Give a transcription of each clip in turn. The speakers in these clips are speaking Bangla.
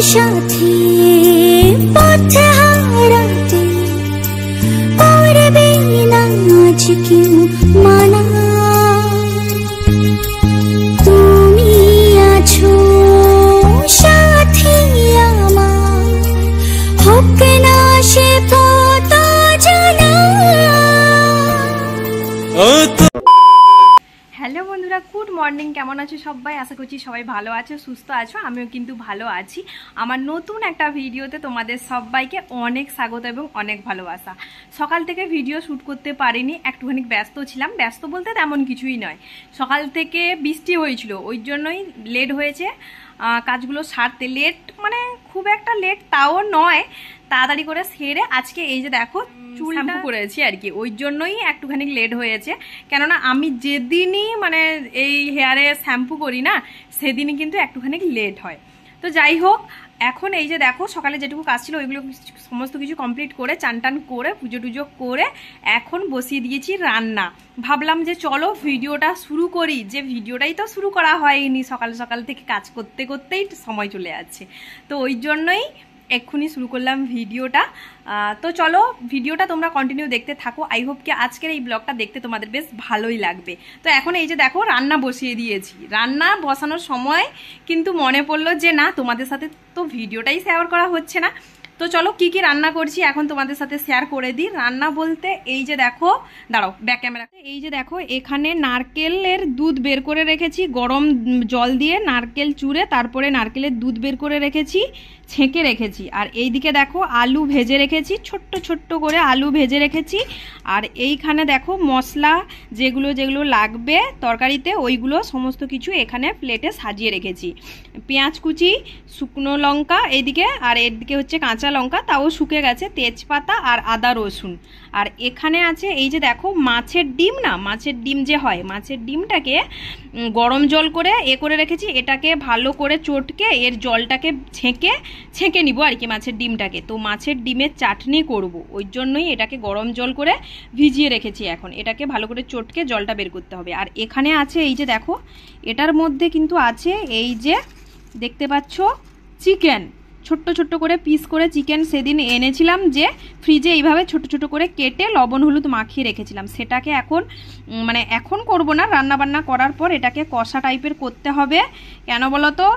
সাথে পথে হারাতে পারবে না আজ কেউ মানা। তুমি আছো সাথী আমার, হোক না সে পথ জানা। হ্যালো বন্ধুরা, গুড মর্নিং। কেমন আছো সবাই? আশা করছি সবাই ভালো আছো, সুস্থ আছো। আমিও কিন্তু ভালো আছি। আমার নতুন একটা ভিডিওতে তোমাদের সবাইকে অনেক স্বাগত এবং অনেক ভালোবাসা। সকাল থেকে ভিডিও শ্যুট করতে পারিনি, একটুখানি ব্যস্ত ছিলাম। ব্যস্ত বলতে তেমন কিছুই নয়, সকাল থেকে বৃষ্টি হয়েছিল, ওই জন্যই লেট হয়েছে কাজগুলো সারতে। লেট মানে খুব একটা লেট তাও নয়, তাড়াতাড়ি করে সেরে আজকে এই যে দেখো চুল শ্যাম্পু করেছি আর কি, ওই জন্যই একটুখানি লেট হয়েছে। কেননা আমি যেদিনই মানে এই হেয়ারে শ্যাম্পু করি না, সেদিনই কিন্তু একটুখানি লেট হয়। তো যাই হোক, এখন এই যে দেখো সকালে যেটুকু কাজ ছিল ওইগুলো সমস্ত কিছু কমপ্লিট করে চান টান করে পুজো টুজো করে এখন বসিয়ে দিয়েছি রান্না। ভাবলাম যে চলো ভিডিওটা শুরু করি, যে ভিডিওটাই তো শুরু করা হয়নি, সকাল সকাল থেকে কাজ করতে করতেই সময় চলে যাচ্ছে। তো ওই জন্যই এক্ষুনি শুরু করলাম ভিডিওটা। তো চলো ভিডিওটা তোমরা কন্টিনিউ দেখতে থাকো। আই হোপ কি আজকের এই ব্লগটা দেখতে তোমাদের বেশ ভালোই লাগবে। তো এখন এই যে দেখো রান্না বসিয়ে দিয়েছি। রান্না বসানোর সময় কিন্তু মনে পড়লো যে না, তোমাদের সাথে তো ভিডিওটাই শেয়ার করা হচ্ছে না। তো চলো কি কি রান্না করছি এখন তোমাদের সাথে শেয়ার করে দিই। রান্না বলতে এই যে দেখো, দাঁড়াও ব্যাক ক্যামেরা, এই যে দেখো এখানে নারকেলের দুধ বের করে রেখেছি গরম জল দিয়ে, নারকেল চুড়ে তারপরে নারকেলের দুধ বের করে রেখেছি, ছেঁকে রেখেছি। আর এইদিকে দেখো আলু ভেজে রেখেছি, ছোট্ট ছোট্ট করে আলু ভেজে রেখেছি। আর এইখানে দেখো মশলা যেগুলো যেগুলো লাগবে তরকারিতে ওইগুলো সমস্ত কিছু এখানে প্লেটে সাজিয়ে রেখেছি। পেঁয়াজ কুচি, শুকনো লঙ্কা এইদিকে, আর এদিকে হচ্ছে কাঁচা লঙ্কা, তাও শুকে গেছে, তেজপাতা আর আদা রসুন। আর এখানে আছে এই যে দেখো মাছের ডিম, না মাছের ডিম যে হয়, মাছের ডিমটাকে গরম জল করে করে রেখেছি। এটাকে ভালো করে চটকে এর জলটাকে ছেঁকে নিব আর কি মাছের ডিমটাকে। তো মাছের ডিমের চাটনি করব, ওই জন্যই এটাকে গরম জল করে ভিজিয়ে রেখেছি। এখন এটাকে ভালো করে চটকে জলটা বের করতে হবে। আর এখানে আছে এই যে দেখো, এটার মধ্যে কিন্তু আছে এই যে দেখতে পাচ্ছ চিকেন, ছোট্ট ছোট্ট করে পিস করে চিকেন সেদিন এনেছিলাম, যে ফ্রিজে এইভাবে ছোট ছোট করে কেটে লবণ হলুদ মাখিয়ে রেখেছিলাম। সেটাকে এখন মানে এখন করব না, রান্নাবান্না করার পর এটাকে কষা টাইপের করতে হবে। কেন বলো তো,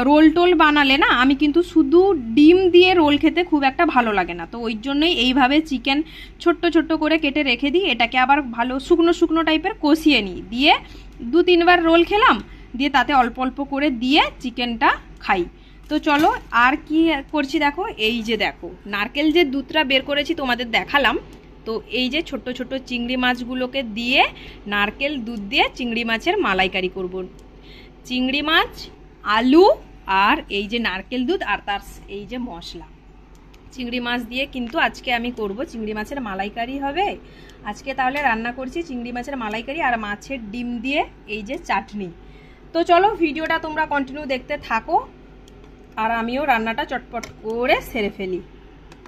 রোল টোল বানালে না আমি কিন্তু শুধু ডিম দিয়ে রোল খেতে খুব একটা ভালো লাগে না। তো ওই জন্যই এইভাবে চিকেন ছোট্ট ছোট্ট করে কেটে রেখে দিই। এটাকে আবার ভালো শুকনো শুকনো টাইপের কষিয়ে নিই, দিয়ে 2-3 বার রোল খেলাম, দিয়ে তাতে অল্প অল্প করে দিয়ে চিকেনটা খাই। তো চলো আর কি করছি দেখো, এই যে দেখো নারকেল যে দুধটা বের করেছি তোমাদের দেখালাম। তো এই যে ছোট্ট ছোট্ট চিংড়ি মাছগুলোকে দিয়ে নারকেল দুধ দিয়ে চিংড়ি মাছের মালাইকারি করব। চিংড়ি মাছ, আলু আর এই যে নারকেল দুধ আর তার এই যে মশলা, চিংড়ি মাছ দিয়ে কিন্তু আজকে আমি করব চিংড়ি মাছের মালাইকারি হবে আজকে। তাহলে রান্না করছি চিংড়ি মাছের মালাইকারি আর মাছের ডিম দিয়ে এই যে চাটনি। তো চলো ভিডিওটা তোমরা কন্টিনিউ দেখতে থাকো, আর আমিও রান্নাটা চটপট করে সেরে ফেলি।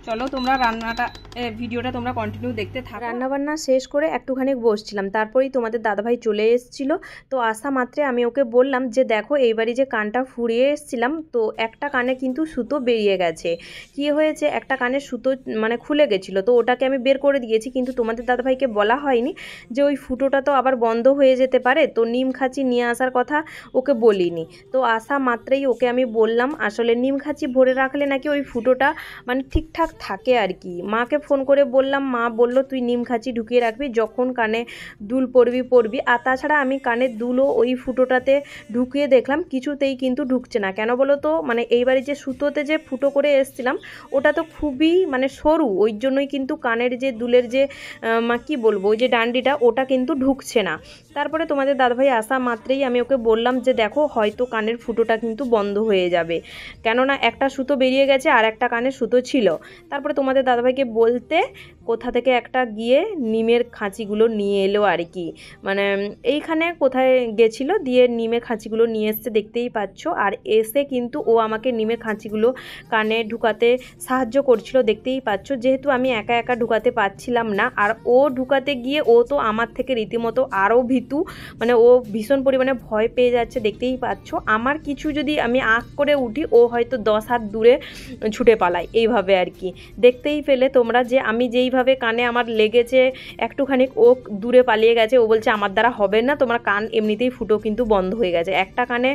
চলো তোমরা ভিডিওটা তোমরা কন্টিনিউ দেখতে থাকো। রান্নাবান্না শেষ করে একটুখানি বসছিলাম, তারপরেই তোমাদের দাদাভাই চলে এসেছিলো। তো আসা মাত্রে আমি ওকে বললাম যে দেখো এইবারই যে কানটা ফুরিয়ে এসেছিলাম, তো একটা কানে কিন্তু সুতো বেরিয়ে গেছে। কি হয়েছে, একটা কানের সুতো মানে খুলে গেছিলো, তো ওটাকে আমি বের করে দিয়েছি। কিন্তু তোমাদের দাদাভাইকে বলা হয়নি যে ওই ফুটোটা তো আবার বন্ধ হয়ে যেতে পারে, তো নিম খাঁচি নিয়ে আসার কথা ওকে বলিনি। তো আসা মাত্রেই ওকে আমি বললাম, আসলে নিম খাঁচি ভরে রাখলে নাকি ওই ফুটোটা মানে ঠিকঠাক থাকে আর কি। মাকে ফোন করে বললাম, মা বললো তুই নিম খাঁচি ঢুকিয়ে রাখবি, যখন কানে দুল পরবি। আর তাছাড়া আমি কানের দুলও ওই ফুটোটাতে ঢুকিয়ে দেখলাম, কিছুতেই কিন্তু ঢুকছে না। কেন বলো তো, মানে এইবারে যে সুতোতে যে ফুটো করে এসছিলাম ওটা তো খুবই মানে সরু, ওই জন্যই কিন্তু কানের যে দুলের যে কি বলবো ওই যে ডান্ডিটা ওটা কিন্তু ঢুকছে না। তারপরে তোমাদের দাদাভাই আসা মাত্রেই আমি ওকে বললাম যে দেখো হয়তো কানের ফুটোটা কিন্তু বন্ধ হয়ে যাবে, কেননা একটা সুতো বেরিয়ে গেছে আর একটা কানের সুতো ছিল। তারপরে তোমাদের দাদাভাইকে বলতে কোথা থেকে একটা গিয়ে নিমের খাঁচিগুলো নিয়ে এলো আর কি, মানে এইখানে কোথায় গেছিলো দিয়ে নিমের খাঁচিগুলো নিয়ে এসছে দেখতেই পাচ্ছ। আর এসে কিন্তু ও আমাকে নিমের খাঁচিগুলো কানে ঢুকাতে সাহায্য করছিল দেখতেই পাচ্ছ, যেহেতু আমি একা একা ঢুকাতে পারছিলাম না। আর ও ঢুকাতে গিয়ে ও তো আমার থেকে রীতিমতো আরও ভীতু, মানে ও ভীষণ পরিমাণে ভয় পেয়ে যাচ্ছে দেখতেই পাচ্ছ। আমার কিছু যদি আমি আঁক করে উঠি ও হয়তো 10 হাত দূরে ছুটে পালায় এইভাবে আর কি। দেখতেই পেলে তোমরা যে আমি যেইভাবে কানে আমার লেগেছে একটুখানি, ও দূরে পালিয়ে গেছে। ও বলছে আমার দ্বারা হবে না, তোমার কান এমনিতেই ফুটো কিন্তু বন্ধ হয়ে গেছে, একটা কানে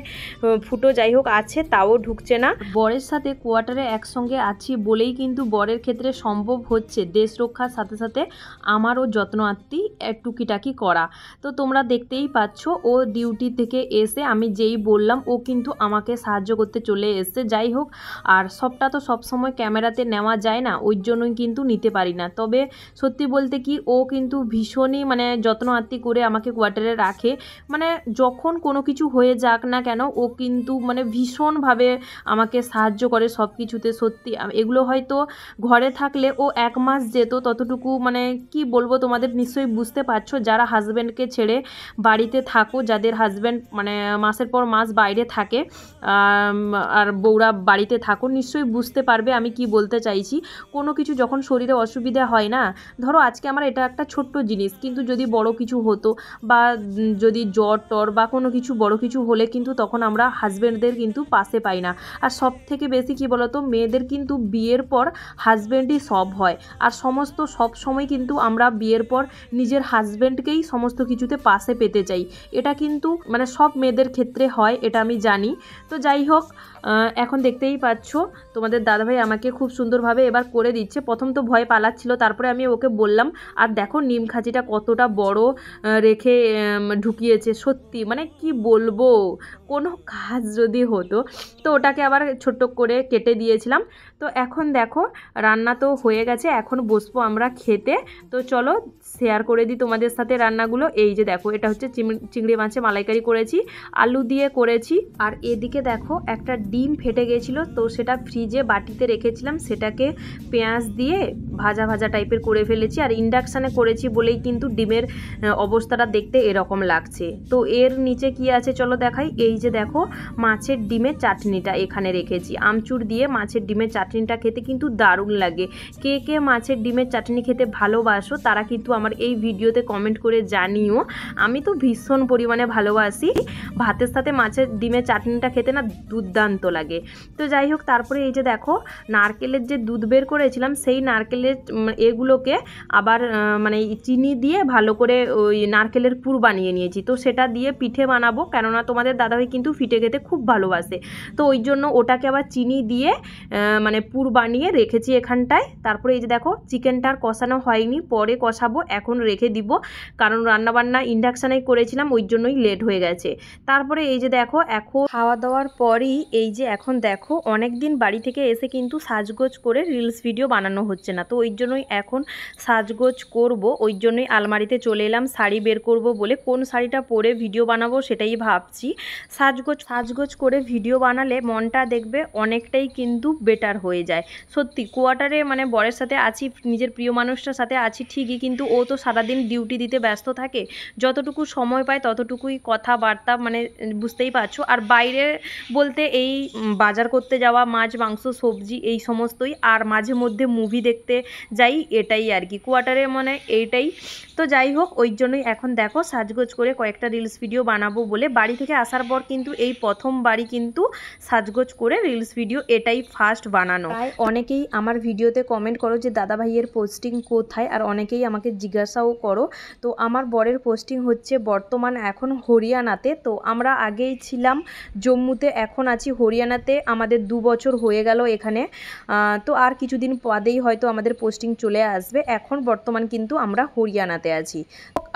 ফুটো যাই হোক আছে তাও ঢুকছে না। বরের সাথে কোয়ার্টারে একসঙ্গে আছি বলেই কিন্তু বরের ক্ষেত্রে সম্ভব হচ্ছে দেশ রক্ষার সাথে সাথে আমারও যত্ন আত্মি টুকিটাকি করা। তো তোমরা দেখতেই পাচ্ছ ও ডিউটি থেকে এসে আমি যেই বললাম ও কিন্তু আমাকে সাহায্য করতে চলে এসছে। যাই হোক, আর সবটা তো সবসময় ক্যামেরাতে নেওয়া যায় না, ওই জন্যই কিন্তু নিতে পারি না। তবে সত্যি বলতে কি ও কিন্তু ভীষণই মানে যত্ন আত্মি করে আমাকে কোয়ার্টারে রাখে, মানে যখন কোনো কিছু হয়ে যাক না কেন ও কিন্তু মানে ভীষণভাবে আমাকে সাহায্য করে সব কিছুতে। সত্যি এগুলো হয়তো ঘরে থাকলে ও 1 মাস যেত, ততটুকু মানে কি বলবো তোমাদের নিশ্চয়ই বুঝতে পারছো যারা হাজব্যান্ডকে ছেড়ে বাড়িতে থাকো, যাদের হাজব্যান্ড মানে মাসের পর মাস বাইরে থাকে আর বউরা বাড়িতে থাকো, নিশ্চয়ই বুঝতে পারবে আমি কি বলতে চাইছি। কোনো কিছু যখন শরীরে অসুবিধা হয় না, ধরো আজকে আমার এটা একটা ছোট্ট জিনিস, কিন্তু যদি বড় কিছু হতো বা যদি জ্বর টর বা কোনো কিছু বড় কিছু হলে কিন্তু তখন আমরা হাজব্যান্ডদের কিন্তু পাশে পাই না। আর সব থেকে বেশি কি বলতো, মেয়েদের কিন্তু বিয়ের পর হাজব্যান্ডই সব হয়। আর সব সময় কিন্তু আমরা বিয়ের পর নিজের হাজব্যান্ডকেই সমস্ত কিছুতে পাশে পেতে চাই, এটা কিন্তু মানে সব মেয়েদের ক্ষেত্রে হয়, এটা আমি জানি। তো যাই হোক, এখন দেখতেই পাচ্ছ তোমাদের দাদাভাই আমাকে খুব সুন্দরভাবে এবার করে দিচ্ছে। প্রথম তো ভয় পালাচ্ছিল, তারপরে আমি ওকে বললাম। আর দেখো নিম খাঁচিটা কতটা বড় রেখে ঢুকিয়েছে, সত্যি মানে কি বলবো, কোনো কাজ যদি হতো তো ওটাকে আবার ছোট্ট করে কেটে দিয়েছিলাম। তো এখন দেখো রান্না তো হয়ে গেছে, এখন বসবো আমরা খেতে। তো চলো শেয়ার করে দিই তোমাদের সাথে রান্নাগুলো। এই যে দেখো এটা হচ্ছে চিংড়ি মাছে মালাইকারি করেছি, আলু দিয়ে করেছি। আর এদিকে দেখো একটা ডিম ফেটে গেছিলো, তো সেটা ফ্রিজে বাটিতে রেখেছিলাম, সেটাকে পেঁয়াজ দিয়ে ভাজা ভাজা টাইপের করে ফেলেছি। আর ইন্ডাকশানে করেছি বলেই কিন্তু ডিমের অবস্থাটা দেখতে এরকম লাগছে। তো এর নিচে কি আছে চলো দেখাই। এই যে দেখো মাছের ডিমের চাটনিটা এখানে রেখেছি, আমচুর দিয়ে মাছের ডিমের চাটনিটা খেতে কিন্তু দারুণ লাগে। কে কে মাছের ডিমের চাটনি খেতে ভালোবাসো তারা কিন্তু আমার এই ভিডিওতে কমেন্ট করে জানিও। আমি তো ভীষণ পরিমাণে ভালোবাসি, ভাতের সাথে মাছের ডিমের চাটনিটা খেতে না দুর্দান্ত লাগে। তো যাই হোক, তারপরে এই যে দেখো নারকেলের যে দুধ বের করেছিলাম সেই নারকেলের এগুলোকে আবার মানে চিনি দিয়ে ভালো করে ওই নারকেলের পুর বানিয়ে নিয়েছি। তো সেটা দিয়ে পিঠে বানাবো, কেননা তোমাদের দাদাভাই কিন্তু পিঠে খেতে খুব ভালোবাসে। তো ওই জন্য ওটাকে আবার চিনি দিয়ে মানে পুর বানিয়ে রেখেছি এখানটায়। তারপরে এই যে দেখো চিকেনটা আর কষানো হয়নি, পরে কষাবো, এখন রেখে দিব, কারণ রান্নাবান্না ইন্ডাকশানেই করেছিলাম ওই জন্যই লেট হয়ে গেছে। তারপরে এই যে দেখো এখন খাওয়া দাওয়ার পরই এই যে এখন দেখো অনেক দিন বাড়ি থেকে এসে কিন্তু সাজগোজ করে রিলস ভিডিও বানানো হচ্ছে না, তো ওই জন্যই এখন সাজগোজ করব। ওই জন্যই আলমারিতে চলে এলাম শাড়ি বের করব বলে, কোন শাড়িটা পরে ভিডিও বানাবো সেটাই ভাবছি। সাজগোজ করে ভিডিও বানালে মনটা দেখবে অনেকটাই কিন্তু বেটার হয়ে যায়। সত্যি কোয়ার্টারে মানে বরের সাথে আছি, নিজের প্রিয় মানুষটার সাথে আছি ঠিকই, কিন্তু ও তো সারাদিন ডিউটি দিতে ব্যস্ত থাকে, যতটুকু সময় পায় ততটুকুই কথাবার্তা মানে বুঝতেই পারছো। আর বাইরে বলতে এই বাজার করতে যাওয়া, মাছ মাংস সবজি এই সমস্তই, আর মাঝে মধ্যে মুভি দেখতে যাই, এটাই আর কি কোয়ার্টারে মানে এইটাই। তো যাই হোক, ওই জন্যই এখন দেখো সাজগোজ করে কয়েকটা রিলস ভিডিও বানাবো বলে বাড়ি থেকে আসার পর কিন্তু এই প্রথমবারই কিন্তু সাজগোজ করে রিলস ভিডিও এটাই ফার্স্ট বানানো। তাই অনেকেই আমার ভিডিওতে কমেন্ট করো যে দাদা ভাইয়ের পোস্টিং কোথায়, আর অনেকেই আমাকে জিজ্ঞাসাও করো। তো আমার বরের পোস্টিং হচ্ছে বর্তমান এখন হরিয়ানাতে। তো আমরা আগেই ছিলাম জম্মুতে, এখন আছি হরিয়ানাতে, আমাদের 2 বছর হয়ে গেল এখানে। তো আর কিছুদিন বাদেই হয়তো আমাদের পোস্টিং চলে আসবে, এখন বর্তমান কিন্তু আমরা হরিয়ানাতে আছি।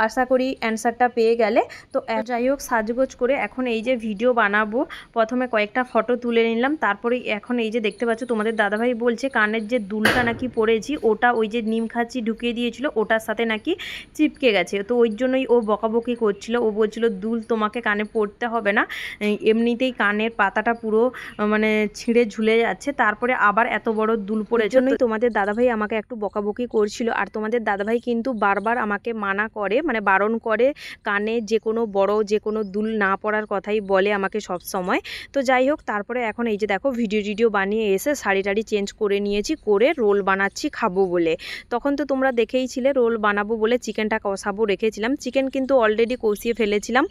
আশা করি অ্যান্সারটা পেয়ে গেলে। তো যাই হোক, সাজগোজ করে এখন এই যে ভিডিও বানাবো, প্রথমে কয়েকটা ফটো তুলে নিলাম, তারপরে এখন এই যে দেখতে পাচ্ছ তোমাদের দাদাভাই বলছে কানের যে দুলটা নাকি পরেছি ওটা ওই যে নিম খাচ্ছি ঢুকিয়ে দিয়েছিল ওটার সাথে নাকি চিপকে গেছে। তো ওই জন্যই ও বকাবকি করছিল, ও বলছিল দুল তোমাকে কানে পড়তে হবে না, এমনিতেই কানের পাতাটা পুরো মানে ছিঁড়ে ঝুলে যাচ্ছে, তারপরে আবার এত বড় দুল পড়েছে। জন্যই তোমাদের দাদাভাই আমাকে একটু বকাবকি করছিল। আর তোমাদের দাদাভাই কিন্তু বারবার আমাকে মানা করে, মানে বারণ করে, কানে যে কোনো বড় যে কোনো দুল না পড়ার কথাই বলে আমাকে সব সময়। তো যাই হোক, তারপরে এখন এই যে দেখো ভিডিও বানিয়ে এসে শাড়ি টাড়ি চেঞ্জ করে নিয়েছি, করে রোল বানাচ্ছি খাবো বলে। তখন তো তোমরা দেখেইছিলে রোল বানাবো বলে চিকেনটা কষাবো রেখেছিলাম। চিকেন কিন্তু অলরেডি কষিয়ে ফেলেছিলাম,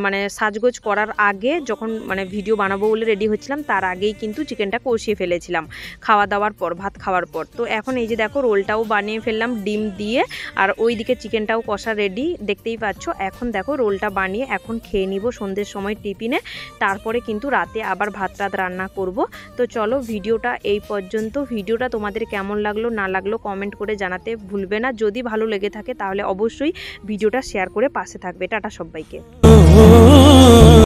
মানে সাজগোজ করার আগে যখন মানে ভিডিও বানাবো বলে রেডি হচ্ছিলাম তার আগেই কিন্তু চিকেনটা কষিয়ে ফেলেছিলাম খাওয়া দাওয়ার পর, ভাত খাওয়ার পর। তো এখন এই যে দেখো রোলটাও বানিয়ে ফেললাম ডিম দিয়ে, আর ওইদিকে চিকেনটাও কষা রেডি দেখতেই পাচ্ছ। এখন দেখো রোলটা বানিয়ে এখন খেয়ে নিব সন্ধ্যের সময় টিফিনে, তারপরে কিন্তু রাতে আবার ভাত টাত রান্না করব। তো চলো ভিডিওটা এই পর্যন্ত। ভিডিওটা তোমাদের কেমন লাগলো না লাগলো কমেন্ট করে জানাতে ভুলবে না। যদি ভালো লেগে থাকে তাহলে অবশ্যই ভিডিওটা শেয়ার করে পাশে থাকবে। টাটা সবাইকে।